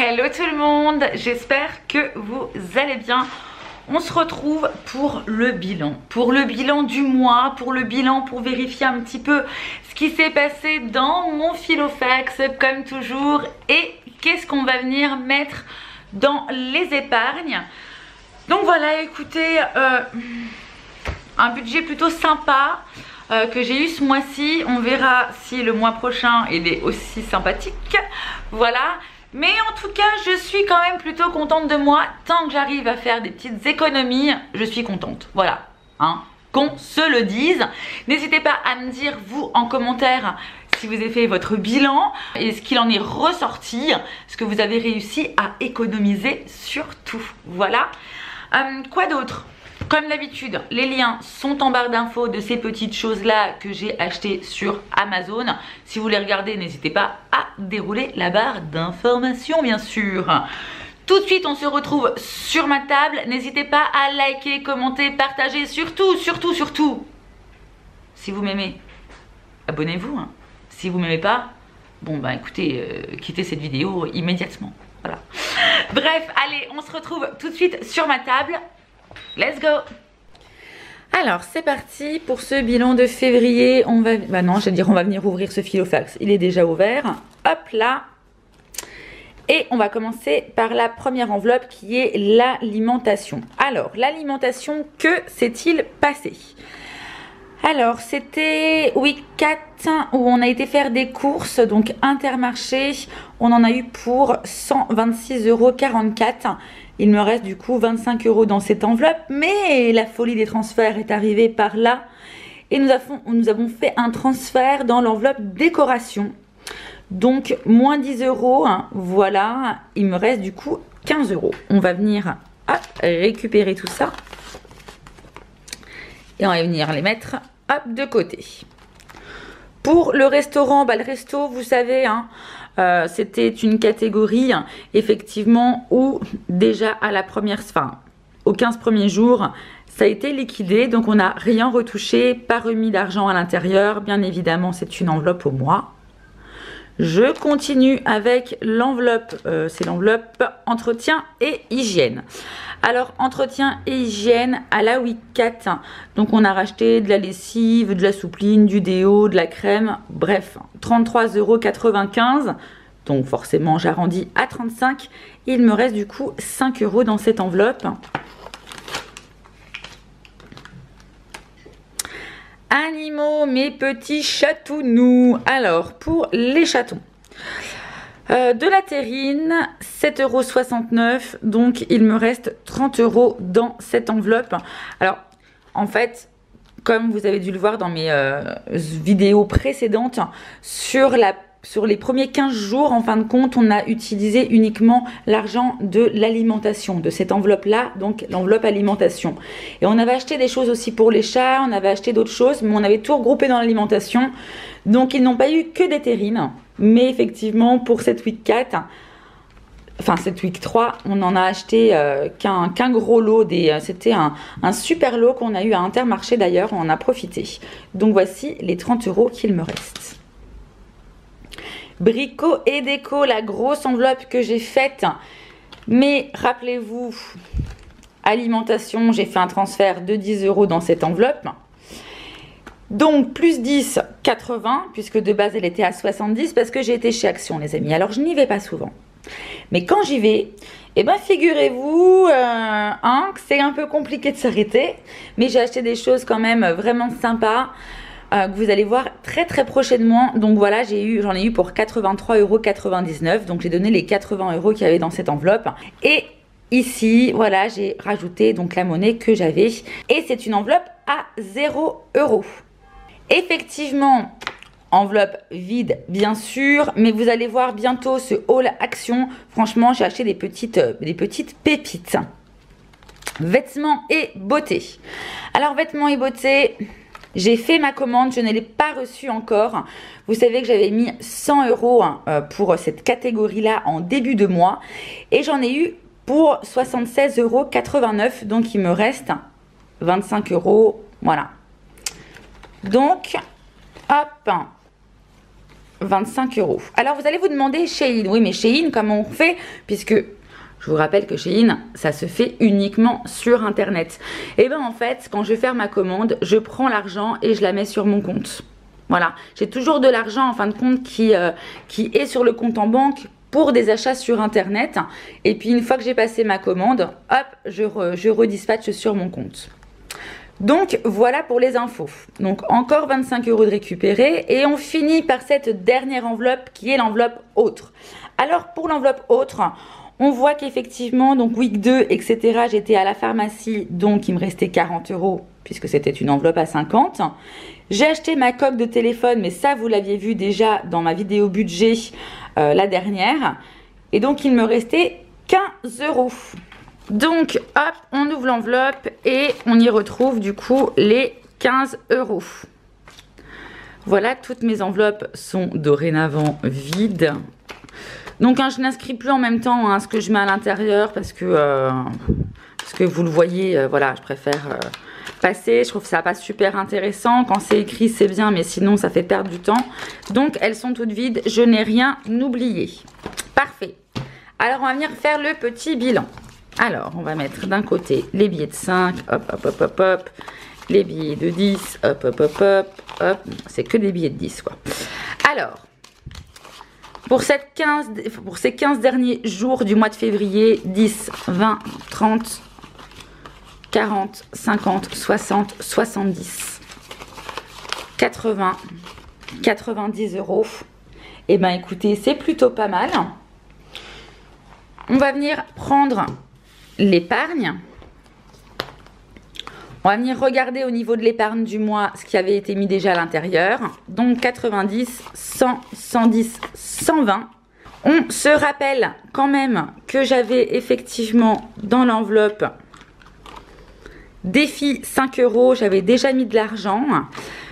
Hello tout le monde, j'espère que vous allez bien. On se retrouve pour le bilan du mois, pour vérifier un petit peu ce qui s'est passé dans mon Filofax comme toujours et qu'est-ce qu'on va venir mettre dans les épargnes. Donc voilà, écoutez, un budget plutôt sympa que j'ai eu ce mois-ci. On verra si le mois prochain il est aussi sympathique. Voilà. Mais en tout cas, je suis quand même plutôt contente de moi. Tant que j'arrive à faire des petites économies, je suis contente. Voilà, hein, qu'on se le dise. N'hésitez pas à me dire, vous, en commentaire, si vous avez fait votre bilan et ce qu'il en est ressorti, ce que vous avez réussi à économiser surtout. Voilà. Quoi d'autre ? Comme d'habitude, les liens sont en barre d'infos de ces petites choses-là que j'ai achetées sur Amazon. Si vous les regardez, n'hésitez pas à dérouler la barre d'informations, bien sûr. Tout de suite, on se retrouve sur ma table. N'hésitez pas à liker, commenter, partager. Surtout, si vous m'aimez, abonnez-vous. Hein. Si vous m'aimez pas, bon bah écoutez, quittez cette vidéo immédiatement. Voilà. Bref, allez, on se retrouve tout de suite sur ma table. Let's go! Alors c'est parti pour ce bilan de février. On va, bah non, je vais dire on va venir ouvrir ce Filofax. Il est déjà ouvert. Hop là. Et on va commencer par la première enveloppe qui est l'alimentation. Alors l'alimentation, que s'est-il passé? Alors c'était week 4 où on a été faire des courses, donc Intermarché. On en a eu pour 126,44 €. Il me reste du coup 25 € dans cette enveloppe, mais la folie des transferts est arrivée par là. Et nous avons fait un transfert dans l'enveloppe décoration. Donc moins 10 €, hein, voilà, il me reste du coup 15 €. On va venir récupérer tout ça. Et on va venir les mettre de côté. Pour le restaurant, bah, le resto, vous savez, hein, c'était une catégorie effectivement où déjà à la première, aux 15 premiers jours, ça a été liquidé. Donc on n'a rien retouché, pas remis d'argent à l'intérieur. Bien évidemment, c'est une enveloppe au mois. Je continue avec l'enveloppe, c'est l'enveloppe entretien et hygiène. Alors entretien et hygiène à la week 4, donc on a racheté de la lessive, de la soupline, du déo, de la crème, bref 33,95 €. Donc forcément j'arrondis à 35. Il me reste du coup 5 € dans cette enveloppe. Animaux, mes petits chatounous. Alors pour les chatons, de la terrine, 7,69 €, donc il me reste 30 € dans cette enveloppe. Alors en fait, comme vous avez dû le voir dans mes vidéos précédentes, sur les premiers 15 jours, en fin de compte, on a utilisé uniquement l'argent de l'alimentation, de cette enveloppe-là, donc l'enveloppe alimentation. Et on avait acheté des choses aussi pour les chats, on avait acheté d'autres choses, mais on avait tout regroupé dans l'alimentation. Donc ils n'ont pas eu que des terrines, mais effectivement pour cette week 4, enfin cette week 3, on en a acheté qu'un gros lot. C'était un super lot qu'on a eu à Intermarché d'ailleurs, on en a profité. Donc voici les 30 € qu'il me reste. Brico et déco, la grosse enveloppe que j'ai faite. Mais rappelez-vous, alimentation, j'ai fait un transfert de 10 € dans cette enveloppe. Donc plus 10, 80, puisque de base elle était à 70 parce que j'ai été chez Action les amis. Alors je n'y vais pas souvent. Mais quand j'y vais, eh ben figurez-vous que c'est un peu compliqué de s'arrêter. Mais j'ai acheté des choses quand même vraiment sympas. Que vous allez voir très prochainement. Donc voilà, j'en ai eu pour 83,99 €. Donc j'ai donné les 80 € qu'il y avait dans cette enveloppe. Et ici, voilà, j'ai rajouté donc la monnaie que j'avais. Et c'est une enveloppe à 0 €. Effectivement, enveloppe vide bien sûr. Mais vous allez voir bientôt ce haul action. Franchement, j'ai acheté des petites pépites. Vêtements et beauté. Alors vêtements et beauté... J'ai fait ma commande, je ne l'ai pas reçue encore. Vous savez que j'avais mis 100 € pour cette catégorie-là en début de mois. Et j'en ai eu pour 76,89 €. Donc il me reste 25 €. Voilà. Donc, hop. 25 euros. Alors vous allez vous demander Shein, oui mais Shein comment on fait, puisque je vous rappelle que Shein ça se fait uniquement sur internet. Et bien en fait quand je vais faire ma commande, je prends l'argent et je la mets sur mon compte. Voilà, j'ai toujours de l'argent en fin de compte qui est sur le compte en banque pour des achats sur internet. Et puis une fois que j'ai passé ma commande, hop, je redispatche sur mon compte. Donc voilà pour les infos. Donc encore 25 euros de récupérer et on finit par cette dernière enveloppe qui est l'enveloppe autre. Alors pour l'enveloppe autre, on voit qu'effectivement, donc week 2, etc. J'étais à la pharmacie, donc il me restait 40 euros puisque c'était une enveloppe à 50. J'ai acheté ma coque de téléphone, mais ça vous l'aviez vu déjà dans ma vidéo budget la dernière. Et donc il me restait 15 euros. Donc hop, on ouvre l'enveloppe et on y retrouve du coup les 15 euros. Voilà, toutes mes enveloppes sont dorénavant vides. Donc je n'inscris plus en même temps ce que je mets à l'intérieur parce que vous le voyez, voilà, je préfère passer. Je trouve ça pas super intéressant. Quand c'est écrit, c'est bien, mais sinon ça fait perdre du temps. Donc elles sont toutes vides, je n'ai rien oublié. Parfait. Alors on va venir faire le petit bilan. Alors, on va mettre d'un côté les billets de 5, hop, hop, hop, hop, hop, les billets de 10, hop, hop, hop, hop, hop, c'est que des billets de 10, quoi. Alors, pour ces 15 derniers jours du mois de février, 10, 20, 30, 40, 50, 60, 70, 80, 90 euros. Eh bien, écoutez, c'est plutôt pas mal. On va venir prendre l'épargne. On va venir regarder au niveau de l'épargne du mois ce qui avait été mis déjà à l'intérieur. Donc 90, 100, 110, 120. On se rappelle quand même que j'avais effectivement dans l'enveloppe défi 5 euros. J'avais déjà mis de l'argent.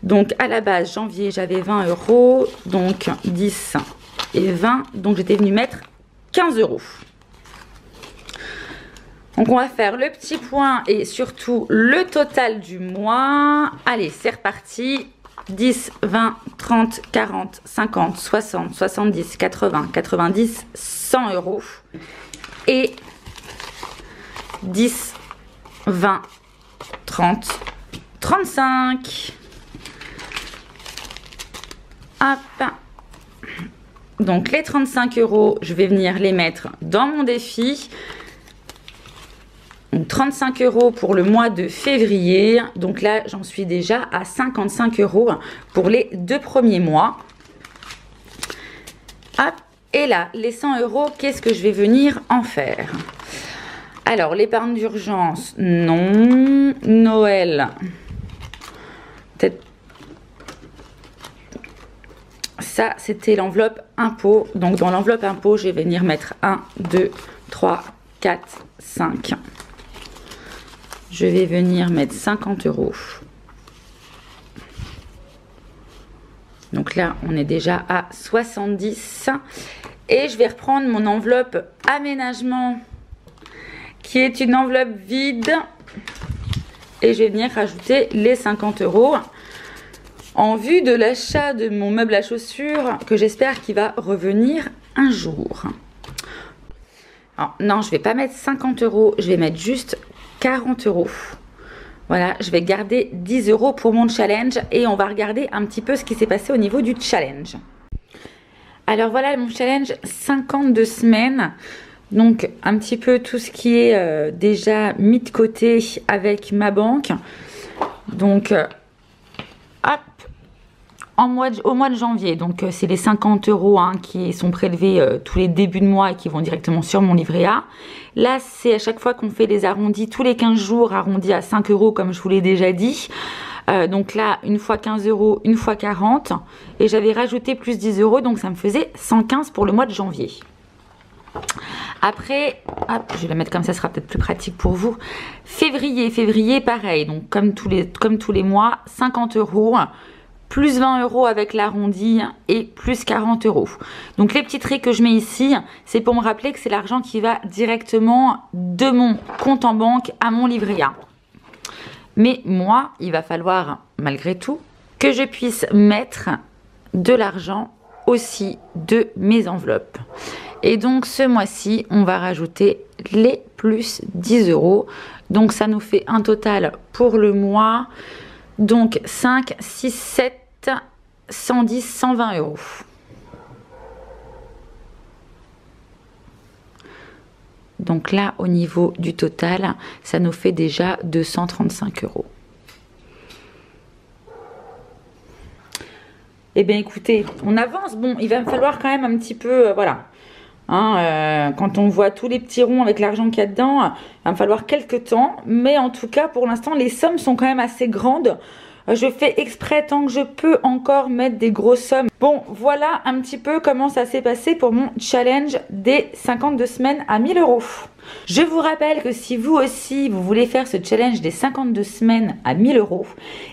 Donc à la base janvier j'avais 20 euros. Donc 10 et 20. Donc j'étais venue mettre 15 euros. Donc on va faire le petit point et surtout le total du mois. Allez, c'est reparti. 10, 20, 30, 40, 50, 60, 70, 80, 90, 100 euros. Et 10, 20, 30, 35. Hop. Donc les 35 euros, je vais venir les mettre dans mon défi. Donc 35 euros pour le mois de février. Donc là, j'en suis déjà à 55 euros pour les 2 premiers mois. Hop. Et là, les 100 euros, qu'est-ce que je vais venir en faire? Alors, l'épargne d'urgence, non. Noël, peut-être. Ça, c'était l'enveloppe impôt. Donc, dans l'enveloppe impôt, je vais venir mettre 1, 2, 3, 4, 5. Je vais venir mettre 50 euros. Donc là, on est déjà à 70. Et je vais reprendre mon enveloppe aménagement, qui est une enveloppe vide. Et je vais venir rajouter les 50 euros en vue de l'achat de mon meuble à chaussures, que j'espère qu'il va revenir un jour. Alors, non, je ne vais pas mettre 50 euros, je vais mettre juste 40 euros. Voilà, je vais garder 10 euros pour mon challenge et on va regarder un petit peu ce qui s'est passé au niveau du challenge. Alors voilà mon challenge 52 semaines. Donc un petit peu tout ce qui est déjà mis de côté avec ma banque. Donc hop, au mois de janvier, donc c'est les 50 euros qui sont prélevés tous les débuts de mois et qui vont directement sur mon livret A. Là, c'est à chaque fois qu'on fait les arrondis, tous les 15 jours, arrondis à 5 euros, comme je vous l'ai déjà dit. Donc là, une fois 15 euros, une fois 40. Et j'avais rajouté plus 10 euros, donc ça me faisait 115 pour le mois de janvier. Après, hop, je vais la mettre comme ça, ce sera peut-être plus pratique pour vous. Février, pareil. Donc comme tous les mois, 50 euros. Plus 20 euros avec l'arrondi et plus 40 euros. Donc les petits traits que je mets ici, c'est pour me rappeler que c'est l'argent qui va directement de mon compte en banque à mon livret A. Mais moi, il va falloir malgré tout que je puisse mettre de l'argent aussi de mes enveloppes. Et donc ce mois-ci, on va rajouter les plus 10 euros. Donc ça nous fait un total pour le mois. Donc 5, 6, 7, 110, 120 euros. Donc là, au niveau du total, ça nous fait déjà 235 euros. Eh bien écoutez, on avance. Bon, il va me falloir quand même un petit peu, voilà. Hein, quand on voit tous les petits ronds avec l'argent qu'il y a dedans, il va me falloir quelques temps. Mais en tout cas, pour l'instant, les sommes sont quand même assez grandes. Je fais exprès tant que je peux encore mettre des grosses sommes. Bon, voilà un petit peu comment ça s'est passé pour mon challenge des 52 semaines à 1000 euros. Je vous rappelle que si vous aussi, vous voulez faire ce challenge des 52 semaines à 1000 euros,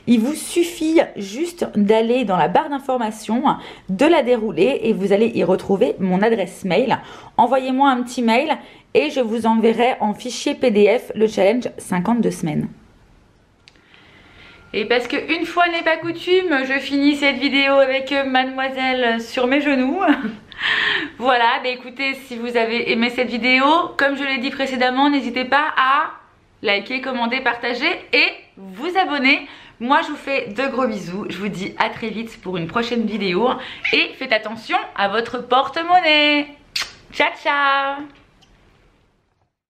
il vous suffit juste d'aller dans la barre d'informations, de la dérouler et vous allez y retrouver mon adresse mail. Envoyez-moi un petit mail et je vous enverrai en fichier PDF le challenge 52 semaines. Et parce que une fois n'est pas coutume, je finis cette vidéo avec mademoiselle sur mes genoux. Voilà, bah écoutez, si vous avez aimé cette vidéo, comme je l'ai dit précédemment, n'hésitez pas à liker, commenter, partager et vous abonner. Moi, je vous fais de gros bisous. Je vous dis à très vite pour une prochaine vidéo. Et faites attention à votre porte-monnaie. Ciao, ciao!